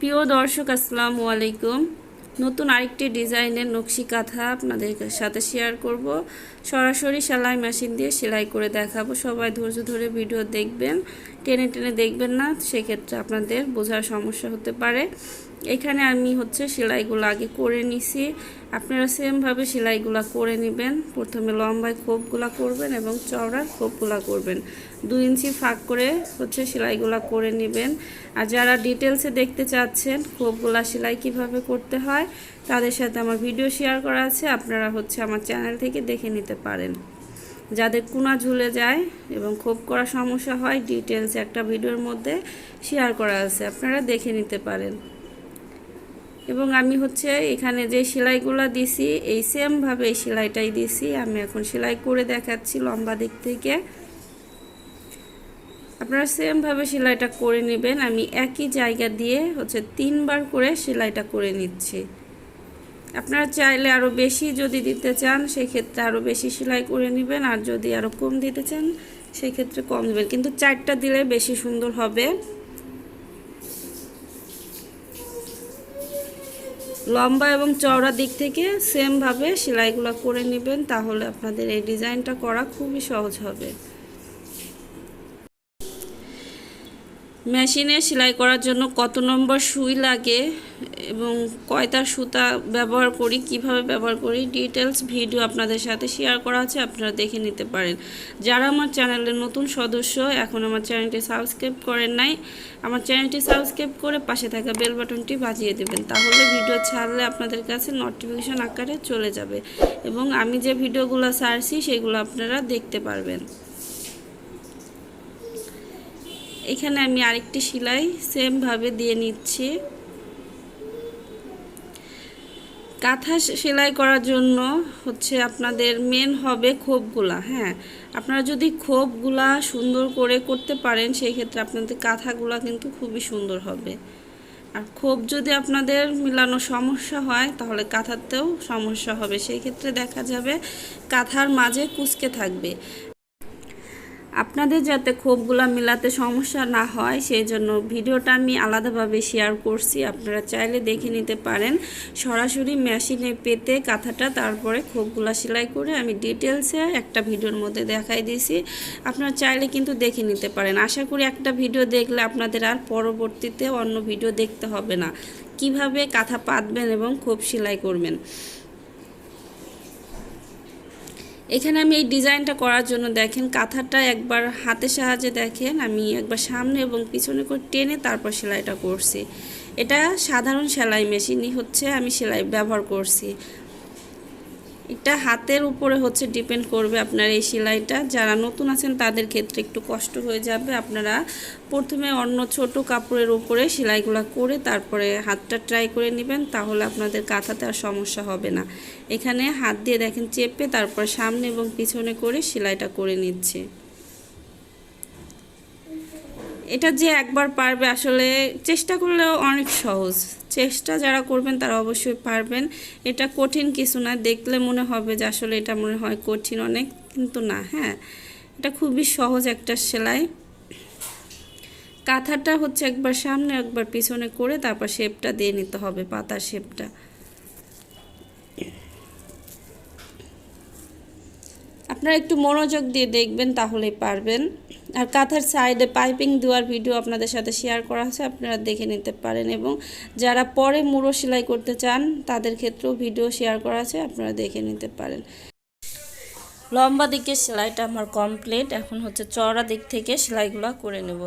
প্রিয় দর্শক আসসালামু আলাইকুম। নতুন আরেকটি ডিজাইনের নকশি কাঁথা আপনাদের সাথে শেয়ার করব। সরাসরি সেলাই মেশিন দিয়ে সেলাই করে দেখাবো। সবাই ধৈর্য ধরে ভিডিও দেখবেন, টেনে টেনে দেখবেন না, সেক্ষেত্রে আপনাদের বোঝার সমস্যা হতে পারে। এখানে আমি সেলাইগুলো আগে করে নিছি। আপনারা সেমভাবে সেলাইগুলো করে নেবেন। প্রথমে লম্বায় খোপগুলো করবেন এবং চওড়ার খোপগুলো করবেন। 2 ইঞ্চি ফাঁক করে সেলাইগুলো করে নেবেন। আর যারা ডিটেলসে দেখতে চাচ্ছেন খোপগুলা সেলাই কিভাবে করতে হয়, তাদের সাথে আমার ভিডিও শেয়ার করা আছে। আপনারা আমার চ্যানেল থেকে দেখে নিতে পারেন। যাদের কোনা ঝুলে যায় এবং খোপ করা সমস্যা হয়, ডিটেলসে একটা ভিডিওর মধ্যে শেয়ার করা আছে, আপনারা দেখে নিতে পারেন। এবং আমি এখানে যে সেলাইগুলো দিছি এই সেমভাবে এই সেলাইটাই দিছি। আমি এখন সেলাই করে দেখাচ্ছি লম্বা দিক থেকে। আপনারা সেমভাবে সেলাইটা করে নেবেন। আমি একই জায়গা দিয়ে 3 বার করে সেলাইটা করে নিচ্ছি। আপনারা চাইলে আরও বেশি যদি দিতে চান সেক্ষেত্রে আরও বেশি সেলাই করে নেবেন, আর যদি আরও কম দিতে চান সেক্ষেত্রে কম দেবেন, কিন্তু 4টা দিলে বেশি সুন্দর হবে। লম্বা এবং চওড়া দিক থেকে সেমভাবে সেলাইগুলো করে নেবেন, তাহলে আপনাদের এই ডিজাইনটা করা খুবই সহজ হবে। মেশিনে সেলাই করার জন্য কত নম্বর সুই লাগে এবং কয়টা সুতা ব্যবহার করি, কিভাবে ব্যবহার করি, ডিটেলস ভিডিও আপনাদের সাথে শেয়ার করা আছে, আপনারা দেখে নিতে পারেন। যারা আমার চ্যানেলের নতুন সদস্য, এখন আমার চ্যানেলটি সাবস্ক্রাইব করেন নাই, আমার চ্যানেলটি সাবস্ক্রাইব করে পাশে থাকা বেল বাটনটি বাজিয়ে দেবেন, তাহলে ভিডিও ছাড়লে আপনাদের কাছে নোটিফিকেশন আকারে চলে যাবে এবং আমি যে ভিডিওগুলো ছাড়ছি সেগুলো আপনারা দেখতে পারবেন। এখানে আমি আরেকটি সেলাই সেমভাবে দিয়ে নিচ্ছি। কাঁথা সেলাই করার জন্য আপনাদের মেন হবে খোপগুলা। হ্যাঁ, আপনারা যদি খোপগুলা সুন্দর করে করতে পারেন সেই ক্ষেত্রে আপনাদের কাঁথাগুলা কিন্তু খুবই সুন্দর হবে। আর খোপ যদি আপনাদের মিলানো সমস্যা হয় তাহলে কাঁথাতেও সমস্যা হবে, সেই ক্ষেত্রে দেখা যাবে কাঁথার মাঝে কুঁচকে থাকবে। আপনাদের যাতে খোপগুলা মিলাতে সমস্যা না হয় সেই জন্য ভিডিওটা আমি আলাদাভাবে শেয়ার করছি, আপনারা চাইলে দেখে নিতে পারেন। সরাসরি মেশিনে পেতে কাঁথাটা তারপরে খোপগুলা সেলাই করে আমি ডিটেলসে একটা ভিডিওর মধ্যে দেখাই দিয়েছি, আপনারা চাইলে কিন্তু দেখে নিতে পারেন। আশা করি একটা ভিডিও দেখলে আপনাদের আর পরবর্তীতে অন্য ভিডিও দেখতে হবে না, কিভাবে কাঁথা পাতবেন এবং খোপ সেলাই করবেন। এখানে আমি এই ডিজাইনটা করার জন্য দেখেন কাঁথাটা একবার হাতের সাহায্যে দেখেন আমি একবার সামনে এবং পিছনে করে টেনে তারপর সেলাইটা করছি। এটা সাধারণ সেলাই মেশিনই আমি সেলাই ব্যবহার করছি। এটা হাতের উপরে ডিপেন্ড করবে আপনার এই সেলাইটা। যারা নতুন আছেন তাদের ক্ষেত্রে একটু কষ্ট হয়ে যাবে। আপনারা প্রথমে অন্য ছোট কাপড়ের উপরে সেলাইগুলো করে তারপরে হাতটা ট্রাই করে নেবেন, তাহলে আপনাদের কাঁথাতে আর সমস্যা হবে না। এখানে হাত দিয়ে দেখেন চেপে তারপর সামনে এবং পিছনে করে সেলাইটা করে নিচ্ছে। এটা যে একবার পারবে, আসলে চেষ্টা করলেও অনেক সহজ। চেষ্টা যারা করবেন তারা অবশ্যই পারবেন। এটা কঠিন কিছু না, দেখলে মনে হবে যে আসলে এটা মনে হয় কঠিন অনেক, কিন্তু না। হ্যাঁ, এটা খুবই সহজ একটা সেলাই। কাঁথাটা একবার সামনে একবার পিছনে করে তারপর শেপটা দিয়ে নিতে হবে, পাতার শেপটা। আপনারা একটু মনোযোগ দিয়ে দেখবেন তাহলেই পারবেন। আর কাঁথার সাইডে পাইপিং দেওয়ার ভিডিও আপনাদের সাথে শেয়ার করা আছে, আপনারা দেখে নিতে পারেন। এবং যারা পরে মুড়ো সেলাই করতে চান তাদের ক্ষেত্রেও ভিডিও শেয়ার করা আছে, আপনারা দেখে নিতে পারেন। লম্বা দিকের সেলাইটা আমার কমপ্লিট। এখন চওড়া দিক থেকে সেলাইগুলো করে নেব।